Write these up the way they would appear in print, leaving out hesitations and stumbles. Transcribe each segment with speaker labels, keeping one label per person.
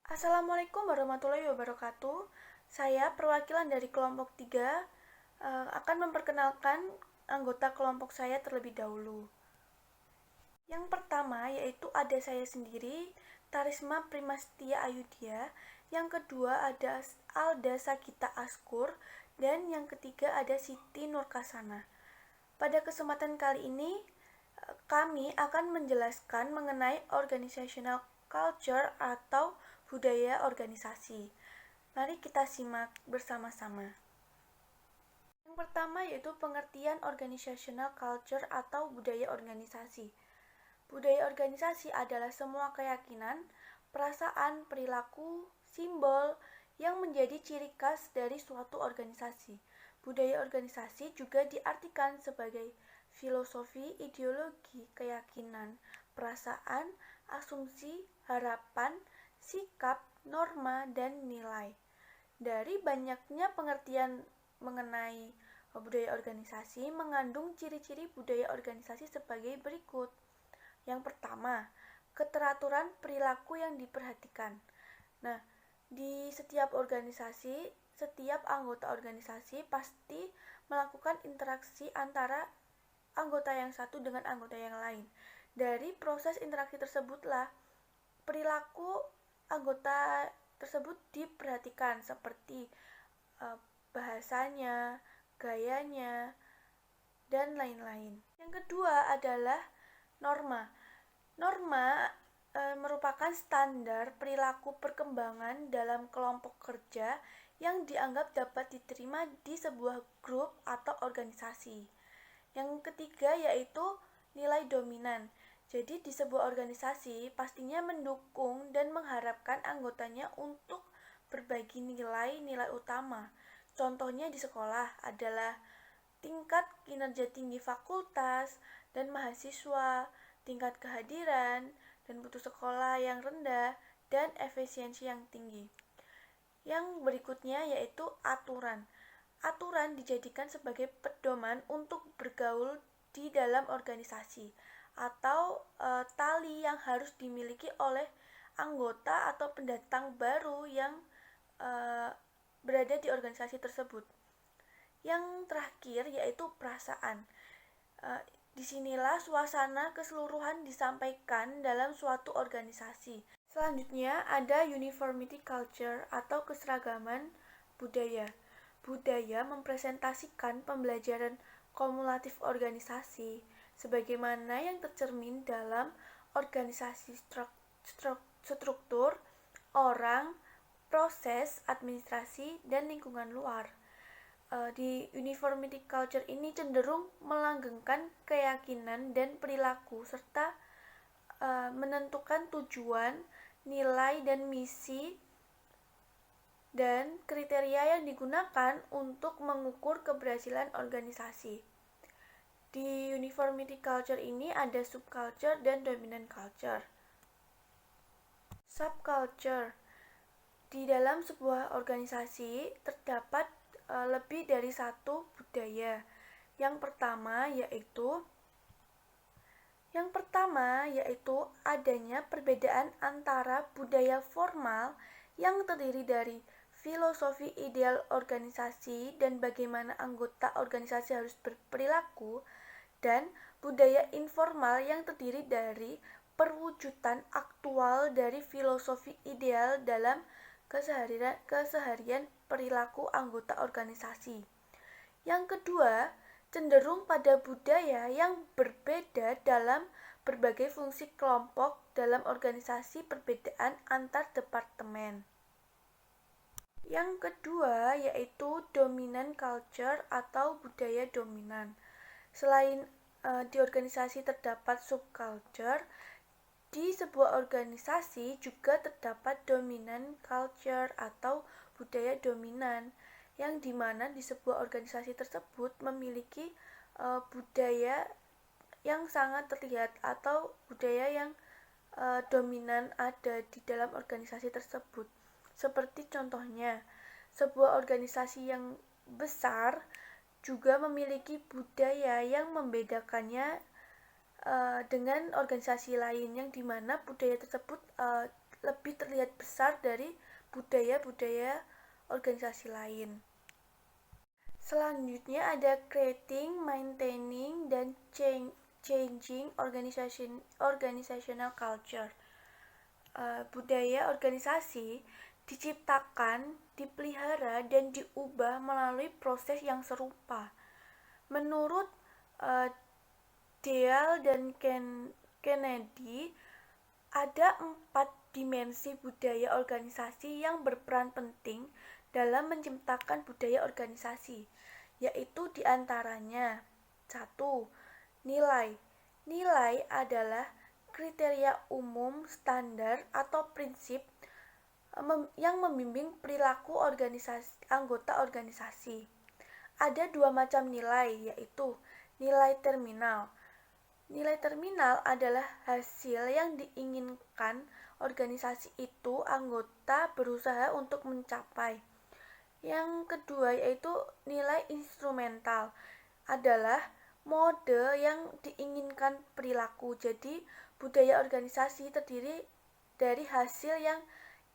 Speaker 1: Assalamualaikum warahmatullahi wabarakatuh. Saya perwakilan dari kelompok 3 akan memperkenalkan anggota kelompok saya terlebih dahulu. Yang pertama yaitu ada saya sendiri, Tarisma Primastia Ayudya. Yang kedua ada Alda Sakita Askur. Dan yang ketiga ada Siti Nurkasana. Pada kesempatan kali ini kami akan menjelaskan mengenai organizational culture atau budaya organisasi. Mari kita simak bersama-sama. Yang pertama yaitu pengertian organizational culture atau budaya organisasi. Budaya organisasi adalah semua keyakinan, perasaan, perilaku, simbol yang menjadi ciri khas dari suatu organisasi. Budaya organisasi juga diartikan sebagai filosofi, ideologi, keyakinan, perasaan, asumsi, harapan, sikap, norma, dan nilai. Dari banyaknya pengertian mengenai budaya organisasi mengandung ciri-ciri budaya organisasi sebagai berikut. Yang pertama, keteraturan perilaku yang diperhatikan. Nah, di setiap organisasi, setiap anggota organisasi pasti melakukan interaksi antara anggota yang satu dengan anggota yang lain. Dari proses interaksi tersebutlah perilaku anggota tersebut diperhatikan seperti bahasanya, gayanya, dan lain-lain. Yang kedua adalah norma. Norma merupakan standar perilaku perkembangan dalam kelompok kerja yang dianggap dapat diterima di sebuah grup atau organisasi. Yang ketiga yaitu nilai dominan. Jadi di sebuah organisasi pastinya mendukung dan mengharapkan anggotanya untuk berbagi nilai-nilai utama. Contohnya di sekolah adalah tingkat kinerja tinggi fakultas dan mahasiswa, tingkat kehadiran dan putus sekolah yang rendah, dan efisiensi yang tinggi. Yang berikutnya yaitu aturan. Aturan dijadikan sebagai pedoman untuk bergaul di dalam organisasi atau tali yang harus dimiliki oleh anggota atau pendatang baru yang berada di organisasi tersebut. Yang terakhir yaitu perasaan. Disinilah suasana keseluruhan disampaikan dalam suatu organisasi. Selanjutnya ada uniformity culture atau keseragaman budaya. Budaya mempresentasikan pembelajaran kumulatif organisasi sebagaimana yang tercermin dalam organisasi struktur, orang, proses, administrasi, dan lingkungan luar. Di uniformity culture ini cenderung melanggengkan keyakinan dan perilaku serta menentukan tujuan, nilai, dan misi dan kriteria yang digunakan untuk mengukur keberhasilan organisasi. Di uniformity culture ini ada subculture dan dominant culture. Subculture. Di dalam sebuah organisasi terdapat lebih dari satu budaya. Yang pertama yaitu adanya perbedaan antara budaya formal yang terdiri dari filosofi ideal organisasi dan bagaimana anggota organisasi harus berperilaku, dan budaya informal yang terdiri dari perwujudan aktual dari filosofi ideal dalam keseharian perilaku anggota organisasi. Yang kedua, cenderung pada budaya yang berbeda dalam berbagai fungsi kelompok dalam organisasi, perbedaan antar departemen. Yang kedua yaitu dominant culture atau budaya dominan. Selain di organisasi terdapat subculture, di sebuah organisasi juga terdapat dominant culture atau budaya dominan, yang dimana di sebuah organisasi tersebut memiliki budaya yang sangat terlihat atau budaya yang dominan ada di dalam organisasi tersebut. Seperti contohnya, sebuah organisasi yang besar juga memiliki budaya yang membedakannya dengan organisasi lain, yang dimana budaya tersebut lebih terlihat besar dari budaya-budaya organisasi lain. Selanjutnya ada creating, maintaining, dan changing organizational culture. Budaya organisasi diciptakan, dipelihara, dan diubah melalui proses yang serupa. Menurut Dale dan Kennedy, ada 4 dimensi budaya organisasi yang berperan penting dalam menciptakan budaya organisasi, yaitu diantaranya 1. Nilai. Nilai adalah kriteria umum, standar, atau prinsip yang membimbing perilaku anggota organisasi. Ada 2 macam nilai, yaitu nilai terminal. Nilai terminal adalah hasil yang diinginkan organisasi itu anggota berusaha untuk mencapai. Yang kedua yaitu nilai instrumental, adalah mode yang diinginkan perilaku. Jadi budaya organisasi terdiri dari hasil yang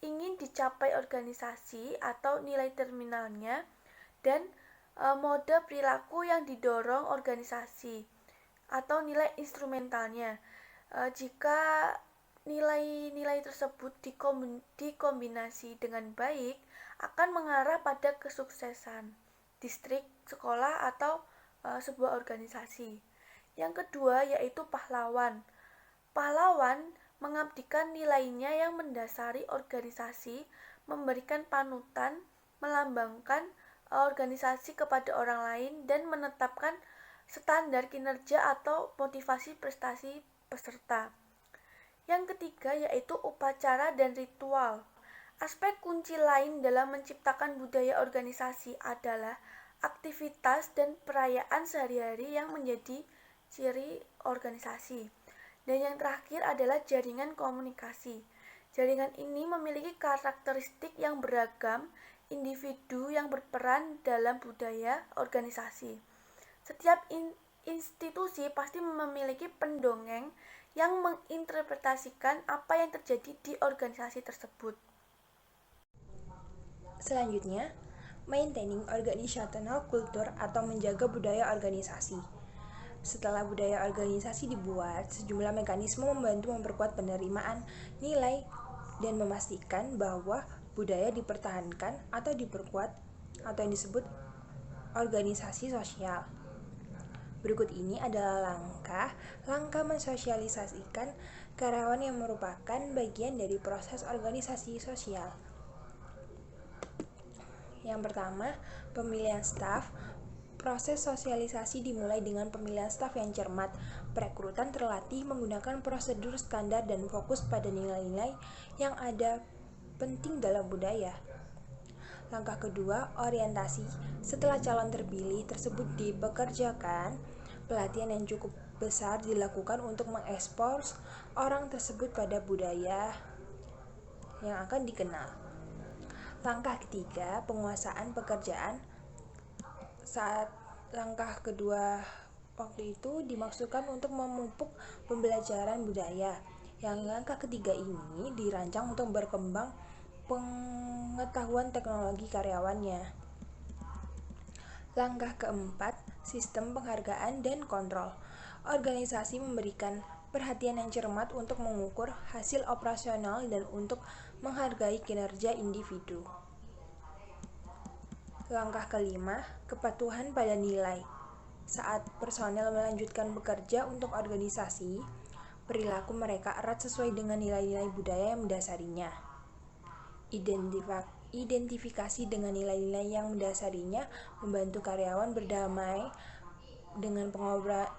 Speaker 1: ingin dicapai organisasi atau nilai terminalnya dan mode perilaku yang didorong organisasi atau nilai instrumentalnya. Jika nilai-nilai tersebut dikombinasi dengan baik, akan mengarah pada kesuksesan distrik, sekolah, atau sebuah organisasi. Yang kedua yaitu pahlawan. Pahlawan mengabdikan nilainya yang mendasari organisasi, memberikan panutan, melambangkan organisasi kepada orang lain, dan menetapkan standar kinerja atau motivasi prestasi peserta. Yang ketiga yaitu upacara dan ritual. Aspek kunci lain dalam menciptakan budaya organisasi adalah aktivitas dan perayaan sehari-hari yang menjadi ciri organisasi. Dan yang terakhir adalah jaringan komunikasi. Jaringan ini memiliki karakteristik yang beragam, individu yang berperan dalam budaya organisasi. Setiap institusi pasti memiliki pendongeng yang menginterpretasikan apa yang terjadi di organisasi tersebut.
Speaker 2: Selanjutnya, maintaining organizational culture atau menjaga budaya organisasi. Setelah budaya organisasi dibuat, sejumlah mekanisme membantu memperkuat penerimaan nilai dan memastikan bahwa budaya dipertahankan atau diperkuat atau yang disebut organisasi sosial. Berikut ini adalah langkah mensosialisasikan karyawan yang merupakan bagian dari proses organisasi sosial. Yang pertama, pemilihan staf. Proses sosialisasi dimulai dengan pemilihan staf yang cermat. Perekrutan terlatih menggunakan prosedur standar dan fokus pada nilai-nilai yang ada penting dalam budaya. Langkah kedua, orientasi. Setelah calon terpilih tersebut dipekerjakan, pelatihan yang cukup besar dilakukan untuk mengekspos orang tersebut pada budaya yang akan dikenal. Langkah ketiga, penguasaan pekerjaan. Saat langkah kedua waktu itu dimaksudkan untuk memupuk pembelajaran budaya. Yang langkah ketiga ini dirancang untuk berkembang pengetahuan teknologi karyawannya. Langkah keempat, sistem penghargaan dan kontrol. Organisasi memberikan perhatian yang cermat untuk mengukur hasil operasional dan untuk menghargai kinerja individu. Langkah kelima, kepatuhan pada nilai. Saat personel melanjutkan bekerja untuk organisasi, perilaku mereka erat sesuai dengan nilai-nilai budaya yang mendasarinya. Identifikasi dengan nilai-nilai yang mendasarinya membantu karyawan berdamai dengan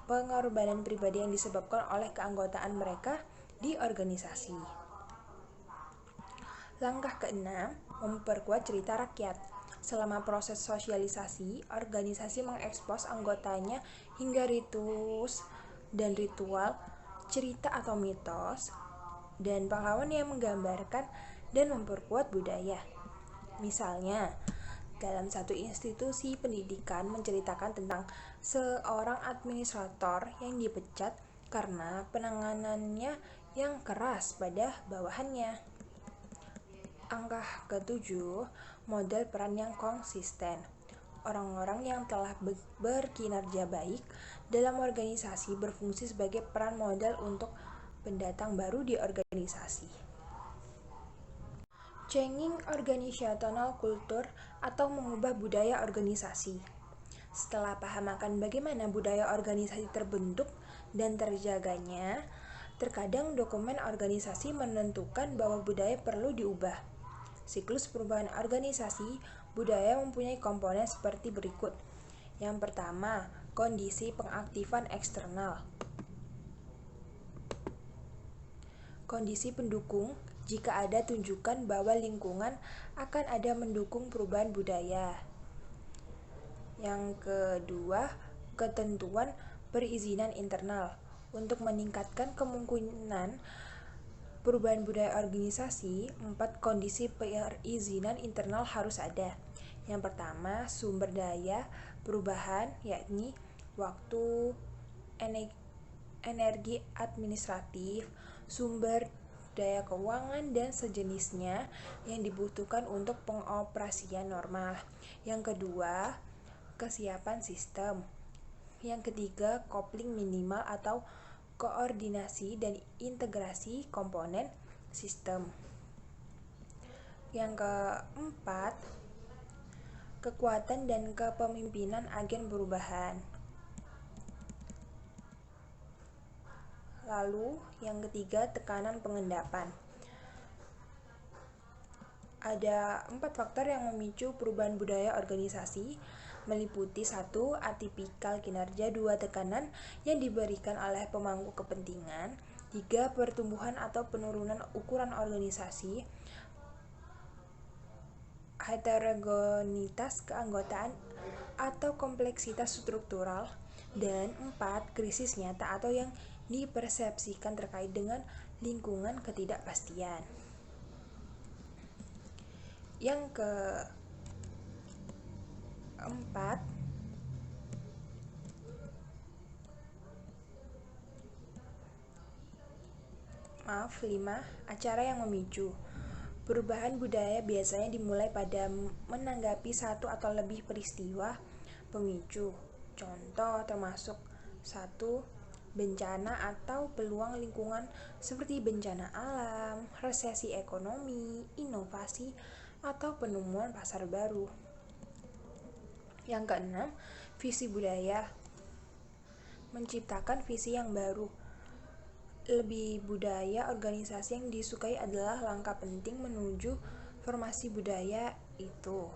Speaker 2: pengorbanan pribadi yang disebabkan oleh keanggotaan mereka di organisasi. Langkah keenam, memperkuat cerita rakyat. Selama proses sosialisasi, organisasi mengekspos anggotanya hingga ritus dan ritual, cerita atau mitos, dan pahlawan yang menggambarkan dan memperkuat budaya. Misalnya, dalam satu institusi pendidikan menceritakan tentang seorang administrator yang dipecat karena penanganannya yang keras pada bawahannya. Angka ketujuh, model peran yang konsisten. Orang-orang yang telah berkinerja baik dalam organisasi berfungsi sebagai peran model untuk pendatang baru di organisasi. Changing organizational culture atau mengubah budaya organisasi. Setelah paham akan bagaimana budaya organisasi terbentuk dan terjaganya, terkadang dokumen organisasi menentukan bahwa budaya perlu diubah. Siklus perubahan organisasi budaya mempunyai komponen seperti berikut. Yang pertama, kondisi pengaktifan eksternal. Kondisi pendukung, jika ada tunjukkan bahwa lingkungan akan ada mendukung perubahan budaya. Yang kedua, ketentuan perizinan internal. Untuk meningkatkan kemungkinan perubahan budaya organisasi, 4 kondisi perizinan internal harus ada. Yang pertama, sumber daya perubahan, yakni waktu, energi administratif, sumber daya keuangan, dan sejenisnya yang dibutuhkan untuk pengoperasian normal. Yang kedua, kesiapan sistem. Yang ketiga, kopling minimal atau koordinasi dan integrasi komponen sistem. Yang keempat, kekuatan dan kepemimpinan agen perubahan. Lalu, yang ketiga, tekanan pengendapan. Ada 4 faktor yang memicu perubahan budaya organisasi, meliputi 1. Atipikal kinerja, 2. Tekanan yang diberikan oleh pemangku kepentingan, 3. Pertumbuhan atau penurunan ukuran organisasi, heterogenitas keanggotaan atau kompleksitas struktural, dan 4. Krisis nyata atau yang dipersepsikan terkait dengan lingkungan ketidakpastian. Yang keempat, acara yang memicu. Perubahan budaya biasanya dimulai pada menanggapi satu atau lebih peristiwa pemicu. Contoh termasuk 1. Bencana atau peluang lingkungan seperti bencana alam, resesi ekonomi, inovasi, atau penemuan pasar baru. Yang keenam, visi budaya. Menciptakan visi yang baru. Lebih budaya organisasi yang disukai adalah langkah penting menuju formasi budaya itu.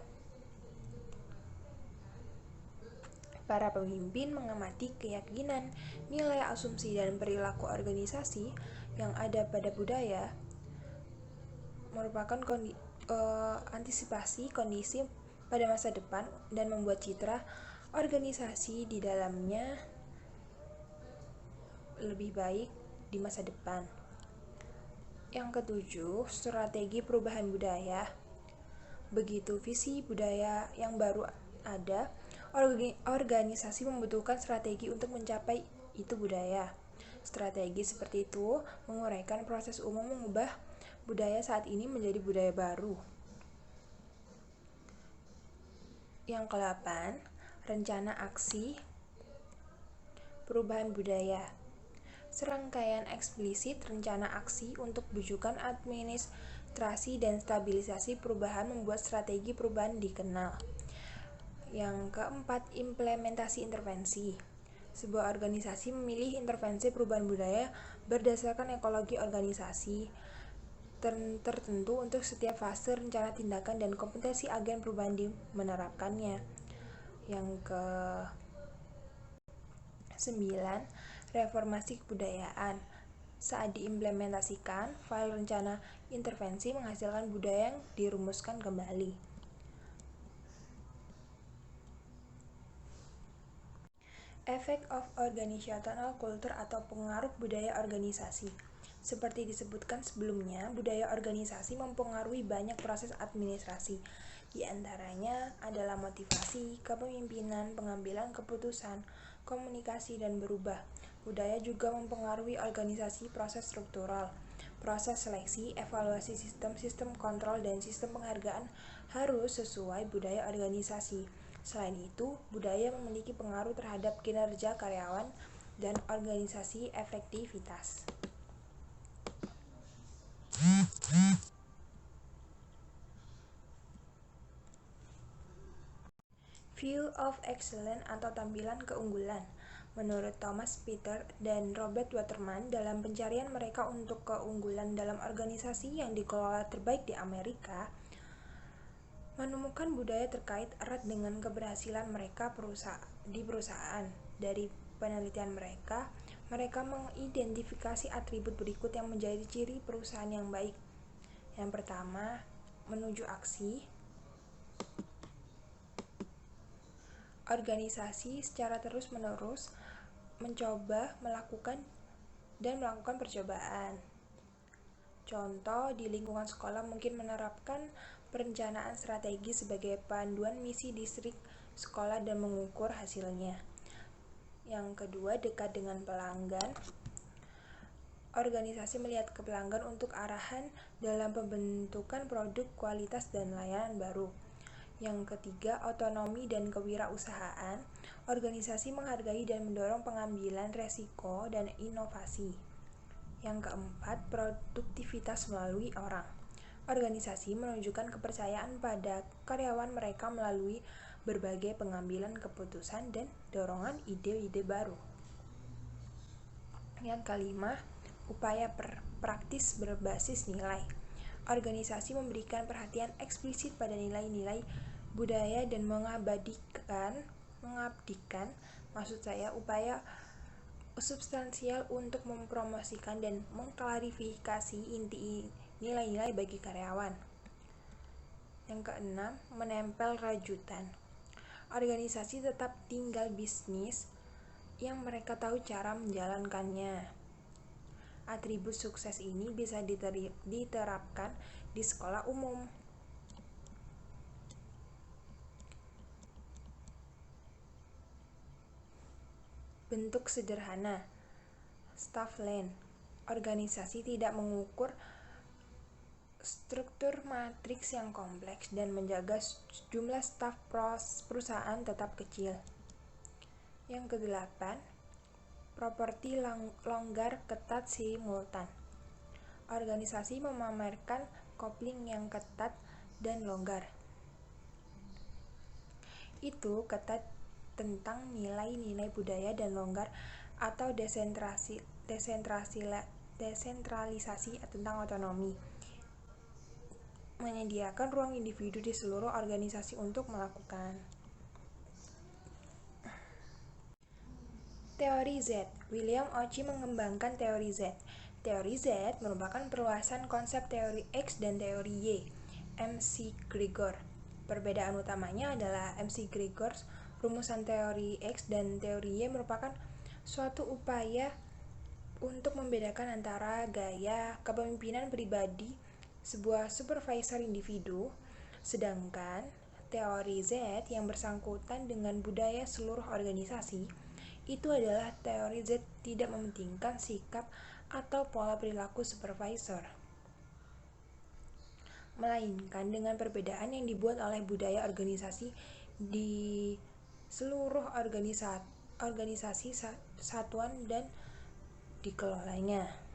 Speaker 2: Para pemimpin mengamati keyakinan, nilai, asumsi, dan perilaku organisasi yang ada pada budaya merupakan antisipasi kondisi pada masa depan dan membuat citra organisasi di dalamnya lebih baik di masa depan. Yang ketujuh, strategi perubahan budaya. Begitu visi budaya yang baru ada, organisasi membutuhkan strategi untuk mencapai itu budaya. Strategi seperti itu menguraikan proses umum mengubah budaya saat ini menjadi budaya baru. Yang ke-8, rencana aksi perubahan budaya. Serangkaian eksplisit rencana aksi untuk bujukan administrasi dan stabilisasi perubahan membuat strategi perubahan dikenal. Yang keempat, implementasi intervensi. Sebuah organisasi memilih intervensi perubahan budaya berdasarkan ekologi organisasi tertentu untuk setiap fase rencana tindakan dan kompetensi agen perubahan menerapkannya. Yang ke-9, reformasi kebudayaan. Saat diimplementasikan, file rencana intervensi menghasilkan budaya yang dirumuskan kembali. Effect of organizational culture atau pengaruh budaya organisasi. Seperti disebutkan sebelumnya, budaya organisasi mempengaruhi banyak proses administrasi. Di antaranya adalah motivasi, kepemimpinan, pengambilan keputusan, komunikasi, dan berubah. Budaya juga mempengaruhi organisasi proses struktural. Proses seleksi, evaluasi sistem kontrol, dan sistem penghargaan harus sesuai budaya organisasi. Selain itu, budaya memiliki pengaruh terhadap kinerja karyawan dan organisasi efektivitas. View of excellence atau tampilan keunggulan. Menurut Thomas Peter dan Robert Waterman, dalam pencarian mereka untuk keunggulan dalam organisasi yang dikelola terbaik di Amerika, menemukan budaya terkait erat dengan keberhasilan mereka di perusahaan. Dari penelitian mereka mengidentifikasi atribut berikut yang menjadi ciri perusahaan yang baik. Yang pertama, menuju aksi. Organisasi secara terus-menerus mencoba melakukan percobaan. Contoh, di lingkungan sekolah mungkin menerapkan perencanaan strategi sebagai panduan misi distrik sekolah dan mengukur hasilnya. Yang kedua, dekat dengan pelanggan. Organisasi melihat ke pelanggan untuk arahan dalam pembentukan produk, kualitas, dan layanan baru. Yang ketiga, otonomi dan kewirausahaan. Organisasi menghargai dan mendorong pengambilan resiko dan inovasi. Yang keempat, produktivitas melalui orang. Organisasi menunjukkan kepercayaan pada karyawan mereka melalui berbagai pengambilan keputusan dan dorongan ide-ide baru. Yang kelima, upaya praktis berbasis nilai. Organisasi memberikan perhatian eksplisit pada nilai-nilai budaya dan mengabdikan upaya substansial untuk mempromosikan dan mengklarifikasi inti nilai-nilai bagi karyawan. Yang keenam, menempel rajutan. Organisasi tetap tinggal bisnis yang mereka tahu cara menjalankannya. Atribut sukses ini bisa diterapkan di sekolah umum. Bentuk sederhana. Staff line. Organisasi tidak mengukur struktur matriks yang kompleks dan menjaga jumlah staf perusahaan tetap kecil. Yang kedelapan, properti longgar ketat simultan. Organisasi memamerkan kopling yang ketat dan longgar. Itu ketat tentang nilai-nilai budaya dan longgar atau desentralisasi tentang otonomi. Menyediakan ruang individu di seluruh organisasi untuk melakukan. Teori Z. William Ochi mengembangkan teori Z. Teori Z merupakan perluasan konsep teori X dan teori Y. McGregor. Perbedaan utamanya adalah McGregor, rumusan teori X dan teori Y merupakan suatu upaya untuk membedakan antara gaya kepemimpinan pribadi sebuah supervisor individu, sedangkan teori Z yang bersangkutan dengan budaya seluruh organisasi itu adalah teori Z tidak mementingkan sikap atau pola perilaku supervisor, melainkan dengan perbedaan yang dibuat oleh budaya organisasi di seluruh organisasi satuan dan dikelolanya.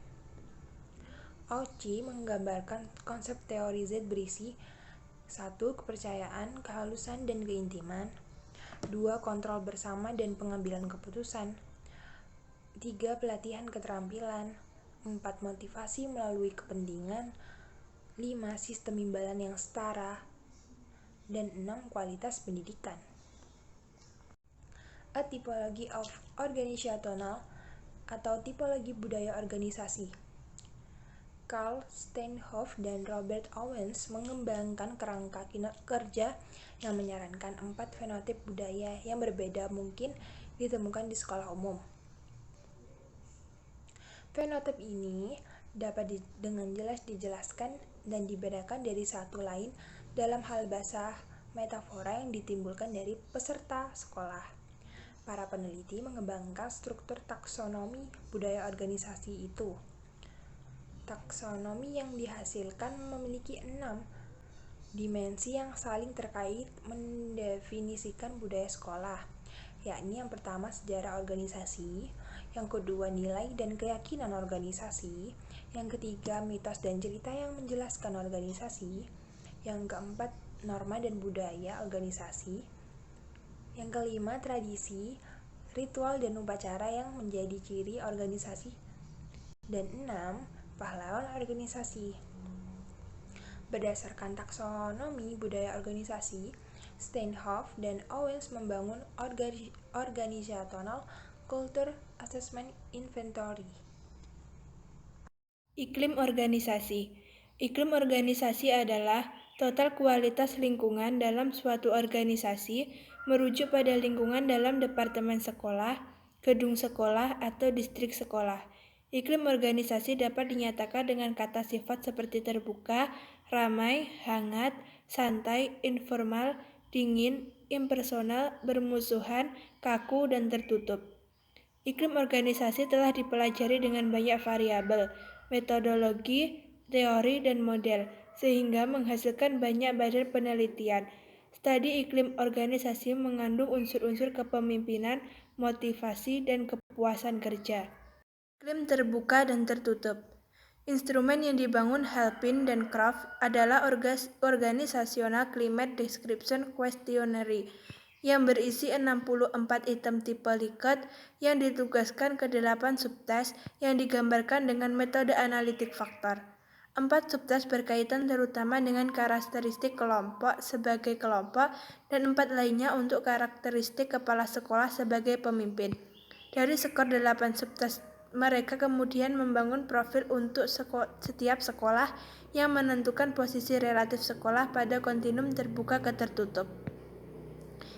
Speaker 2: Ochi menggambarkan konsep teori Z berisi 1. Kepercayaan, kehalusan, dan keintiman. 2. Kontrol bersama dan pengambilan keputusan. 3. Pelatihan keterampilan. 4. Motivasi melalui kepentingan. 5. Sistem imbalan yang setara. Dan 6. Kualitas pendidikan. A typology of organizational atau tipologi budaya organisasi. Carl Steinhoff dan Robert Owens mengembangkan kerangka kerja yang menyarankan 4 fenotip budaya yang berbeda mungkin ditemukan di sekolah umum. Fenotip ini dapat dengan jelas dijelaskan dan dibedakan dari satu lain dalam hal bahasa metafora yang ditimbulkan dari peserta sekolah. Para peneliti mengembangkan struktur taksonomi budaya organisasi itu. taksonomi yang dihasilkan memiliki 6 dimensi yang saling terkait mendefinisikan budaya sekolah, yakni yang pertama sejarah organisasi, yang kedua nilai dan keyakinan organisasi, yang ketiga mitos dan cerita yang menjelaskan organisasi, yang keempat norma dan budaya organisasi, yang kelima tradisi, ritual dan upacara yang menjadi ciri organisasi, dan 6 pahlawan organisasi. Berdasarkan taksonomi budaya organisasi, Steinhoff dan Owens membangun Organizational Culture Assessment Inventory.
Speaker 3: Iklim organisasi. Iklim organisasi adalah total kualitas lingkungan dalam suatu organisasi merujuk pada lingkungan dalam departemen sekolah, gedung sekolah, atau distrik sekolah. Iklim organisasi dapat dinyatakan dengan kata sifat seperti terbuka, ramai, hangat, santai, informal, dingin, impersonal, bermusuhan, kaku, dan tertutup. Iklim organisasi telah dipelajari dengan banyak variabel, metodologi, teori, dan model, sehingga menghasilkan banyak badan penelitian. Studi iklim organisasi mengandung unsur-unsur kepemimpinan, motivasi, dan kepuasan kerja. Iklim terbuka dan tertutup. Instrumen yang dibangun Halpin dan Kraft adalah Organizational Climate Description Questionnaire yang berisi 64 item tipe Likert yang ditugaskan ke 8 subtes yang digambarkan dengan metode analitik faktor. 4 subtes berkaitan terutama dengan karakteristik kelompok sebagai kelompok dan 4 lainnya untuk karakteristik kepala sekolah sebagai pemimpin. Dari skor 8 subtes, mereka kemudian membangun profil untuk setiap sekolah yang menentukan posisi relatif sekolah pada kontinum terbuka ke tertutup.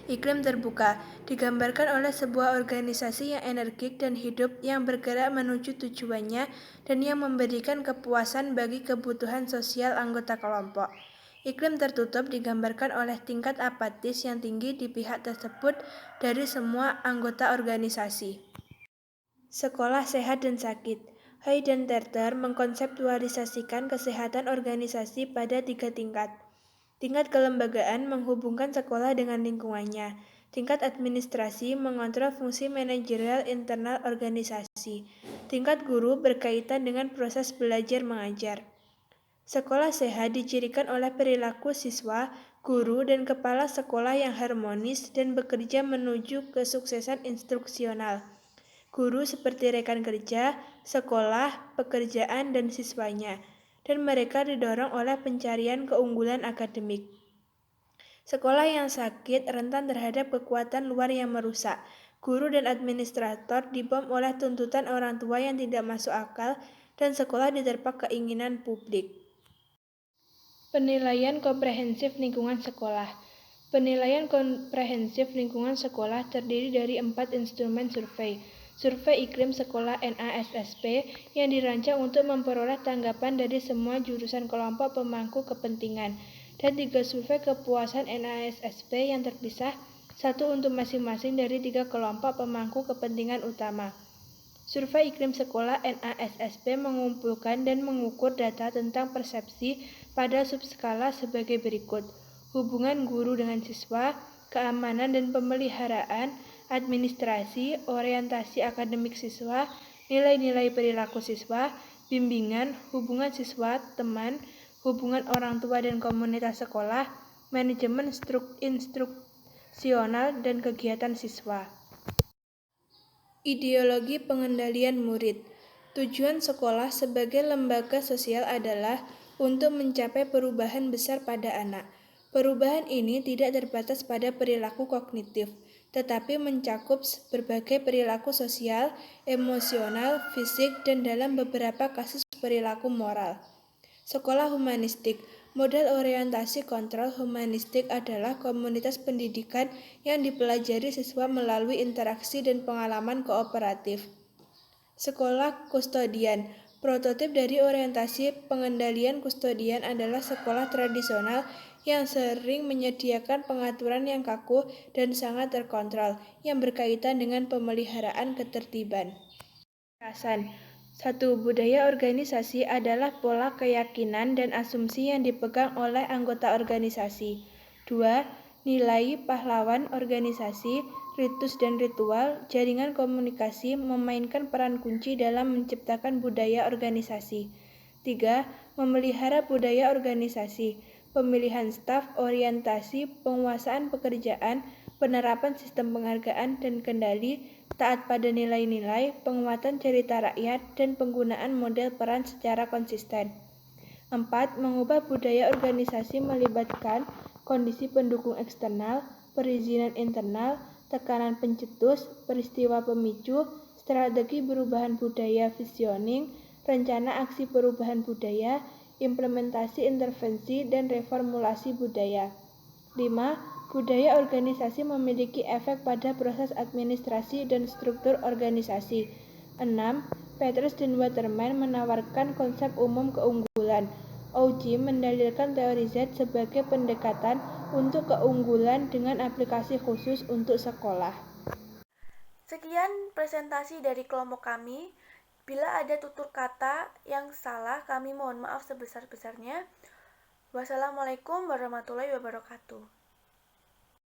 Speaker 3: Iklim terbuka digambarkan oleh sebuah organisasi yang energik dan hidup yang bergerak menuju tujuannya dan yang memberikan kepuasan bagi kebutuhan sosial anggota kelompok. Iklim tertutup digambarkan oleh tingkat apatis yang tinggi di pihak tersebut dari semua anggota organisasi. Sekolah sehat dan sakit. Hay dan Terter mengkonseptualisasikan kesehatan organisasi pada 3 tingkat. Tingkat kelembagaan menghubungkan sekolah dengan lingkungannya. Tingkat administrasi mengontrol fungsi manajerial internal organisasi. Tingkat guru berkaitan dengan proses belajar mengajar. Sekolah sehat dicirikan oleh perilaku siswa, guru, dan kepala sekolah yang harmonis dan bekerja menuju kesuksesan instruksional. Guru seperti rekan kerja, sekolah, pekerjaan, dan siswanya, dan mereka didorong oleh pencarian keunggulan akademik. Sekolah yang sakit rentan terhadap kekuatan luar yang merusak. Guru dan administrator dibom oleh tuntutan orang tua yang tidak masuk akal, dan sekolah diterpa keinginan publik. Penilaian komprehensif lingkungan sekolah. Penilaian komprehensif lingkungan sekolah terdiri dari 4 instrumen survei. Survei iklim sekolah NASSP yang dirancang untuk memperoleh tanggapan dari semua jurusan kelompok pemangku kepentingan, dan 3 survei kepuasan NASSP yang terpisah, 1 untuk masing-masing dari 3 kelompok pemangku kepentingan utama. Survei iklim sekolah NASSP mengumpulkan dan mengukur data tentang persepsi pada subskala sebagai berikut: hubungan guru dengan siswa, keamanan dan pemeliharaan, administrasi, orientasi akademik siswa, nilai-nilai perilaku siswa, bimbingan, hubungan siswa, teman, hubungan orang tua dan komunitas sekolah, manajemen instruksional, dan kegiatan siswa. Ideologi pengendalian murid. Tujuan sekolah sebagai lembaga sosial adalah untuk mencapai perubahan besar pada anak. Perubahan ini tidak terbatas pada perilaku kognitif, tetapi mencakup berbagai perilaku sosial, emosional, fisik, dan dalam beberapa kasus perilaku moral. Sekolah humanistik. Model orientasi kontrol humanistik adalah komunitas pendidikan yang dipelajari siswa melalui interaksi dan pengalaman kooperatif. Sekolah kustodian. Prototip dari orientasi pengendalian kustodian adalah sekolah tradisional yang sering menyediakan pengaturan yang kaku dan sangat terkontrol, yang berkaitan dengan pemeliharaan ketertiban. Kekerasan. 1. Budaya organisasi adalah pola keyakinan dan asumsi yang dipegang oleh anggota organisasi. 2. Nilai pahlawan organisasi, ritus dan ritual, jaringan komunikasi memainkan peran kunci dalam menciptakan budaya organisasi. 3. Memelihara budaya organisasi, pemilihan staf, orientasi, penguasaan pekerjaan, penerapan sistem penghargaan dan kendali, taat pada nilai-nilai, penguatan cerita rakyat, dan penggunaan model peran secara konsisten. 4. Mengubah budaya organisasi melibatkan kondisi pendukung eksternal, perizinan internal, tekanan pencetus, peristiwa pemicu, strategi perubahan budaya visioning, rencana aksi perubahan budaya, implementasi intervensi, dan reformulasi budaya. 5. Budaya organisasi memiliki efek pada proses administrasi dan struktur organisasi. 6. Petrus dan Waterman menawarkan konsep umum keunggulan. Auji mendalilkan teori Z sebagai pendekatan untuk keunggulan dengan aplikasi khusus untuk sekolah.
Speaker 1: Sekian presentasi dari kelompok kami. Bila ada tutur kata yang salah, kami mohon maaf sebesar-besarnya. Wassalamualaikum warahmatullahi wabarakatuh.